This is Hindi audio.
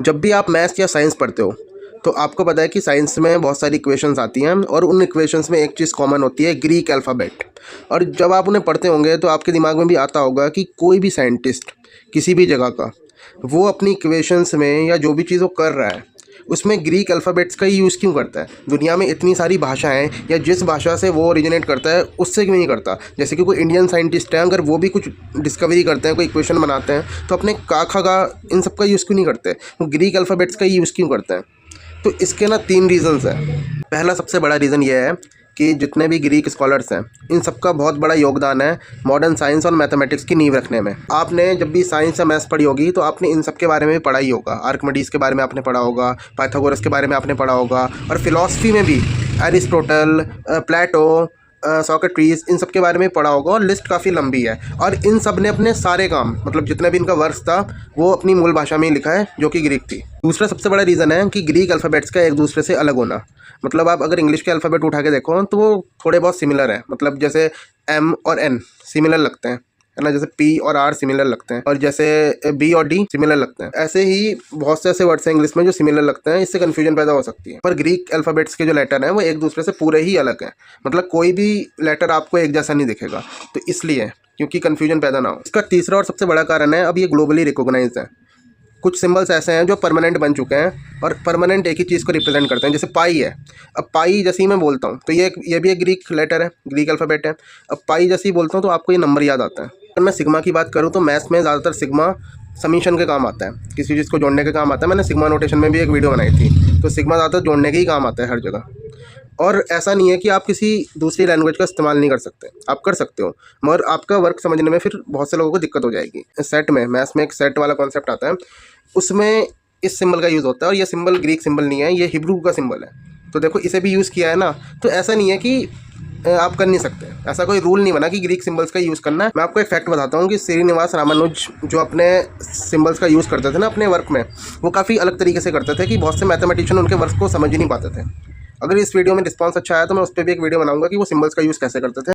जब भी आप मैथ्स या साइंस पढ़ते हो तो आपको पता है कि साइंस में बहुत सारी इक्वेशंस आती हैं और उन इक्वेशंस में एक चीज़ कॉमन होती है, ग्रीक अल्फ़ाबेट। और जब आप उन्हें पढ़ते होंगे तो आपके दिमाग में भी आता होगा कि कोई भी साइंटिस्ट किसी भी जगह का वो अपनी इक्वेशंस में या जो भी चीज़ वो कर रहा है उसमें ग्रीक अल्फ़ाबेट्स का ही यूज़ क्यों करता है। दुनिया में इतनी सारी भाषाएं या जिस भाषा से वो ओरिजिनेट करता है उससे क्यों नहीं करता। जैसे कि कोई इंडियन साइंटिस्ट है, अगर वो भी कुछ डिस्कवरी करते हैं, कोई इक्वेशन बनाते हैं, तो अपने का खा गा इन सब का यूज़ क्यों नहीं करते, वो ग्रीक अल्फ़ाबेट्स का ही यूज़ क्यों करते हैं। तो इसके ना 3 रीज़न्स हैं। पहला सबसे बड़ा रीज़न ये है कि जितने भी ग्रीक स्कॉलर्स हैं इन सबका बहुत बड़ा योगदान है मॉडर्न साइंस और मैथमेटिक्स की नींव रखने में। आपने जब भी साइंस या मैथ्स पढ़ी होगी तो आपने इन सब के बारे में भी पढ़ा ही होगा। आर्किमिडीज के बारे में आपने पढ़ा होगा, पाइथागोरस के बारे में आपने पढ़ा होगा, और फिलॉसफी में भी एरिस्टोटल, प्लेटो, सोक्रेटिस, इन सब के बारे में पढ़ा होगा। और लिस्ट काफ़ी लंबी है और इन सब ने अपने सारे काम, मतलब जितना भी इनका वर्क था, वो अपनी मूल भाषा में ही लिखा है जो कि ग्रीक थी। दूसरा सबसे बड़ा रीज़न है कि ग्रीक अल्फ़ाबेट्स का एक दूसरे से अलग होना। मतलब आप अगर इंग्लिश के अल्फ़ाबेट उठा के देखो तो वो थोड़े बहुत सिमिलर है। मतलब जैसे एम और एन सिमिलर लगते हैं, है ना, जैसे पी और आर सिमिलर लगते हैं, और जैसे बी और डी सिमिलर लगते हैं। ऐसे ही बहुत से ऐसे वर्ड्स हैं इंग्लिश में जो सिमिलर लगते हैं, इससे कन्फ्यूजन पैदा हो सकती है। पर ग्रीक अल्फ़ाबेट्स के जो लेटर हैं वो एक दूसरे से पूरे ही अलग हैं। मतलब कोई भी लेटर आपको एक जैसा नहीं दिखेगा, तो इसलिए क्योंकि कन्फ्यूजन पैदा ना हो। इसका तीसरा और सबसे बड़ा कारण है, अब ये ग्लोबली रिकॉग्नाइज्ड है। कुछ सिंबल्स ऐसे हैं जो परमानेंट बन चुके हैं और परमानेंट एक ही चीज़ को रिप्रेजेंट करते हैं। जैसे पाई है, अब पाई जैसे ही मैं बोलता हूँ तो ये भी एक ग्रीक लेटर है, ग्रीक अल्फ़ाबेट है। अब पाई जैसे ही बोलता हूँ तो आपको ये नंबर याद आता है। अगर मैं सिग्मा की बात करूँ तो मैथ्स में ज़्यादातर सिग्मा समीशन के काम आता है, किसी चीज़ को जोड़ने के काम आता है। मैंने सिग्मा नोटेशन में भी एक वीडियो बनाई थी, तो सिग्मा ज़्यादातर जोड़ने के ही काम आता है हर जगह। और ऐसा नहीं है कि आप किसी दूसरी लैंग्वेज का इस्तेमाल नहीं कर सकते, आप कर सकते हो, मगर आपका वर्क समझने में फिर बहुत से लोगों को दिक्कत हो जाएगी। सेट में, मैथ्स में एक सेट वाला कॉन्सेप्ट आता है, उसमें इस सिंबल का यूज़ होता है और ये सिंबल ग्रीक सिंबल नहीं है, ये हिब्रू का सिंबल है। तो देखो इसे भी यूज़ किया है ना, तो ऐसा नहीं है कि आप कर नहीं सकते। ऐसा कोई रूल नहीं बना कि ग्रीक सिंबल्स का यूज़ करना है। मैं आपको एक फैक्ट बताता हूँ कि श्रीनिवास रामानुज जो अपने सिंबल्स का यूज़ करते थे ना अपने वर्क में, वो काफ़ी अलग तरीके से करते थे कि बहुत से मैथमेटिशियन उनके वर्क को समझ ही नहीं पाते थे। अगर इस वीडियो में रिस्पॉन्स अच्छा आया तो मैं उस पर भी एक वीडियो बनाऊंगा कि वो सिंबल्स का यूज़ कैसे करते थे।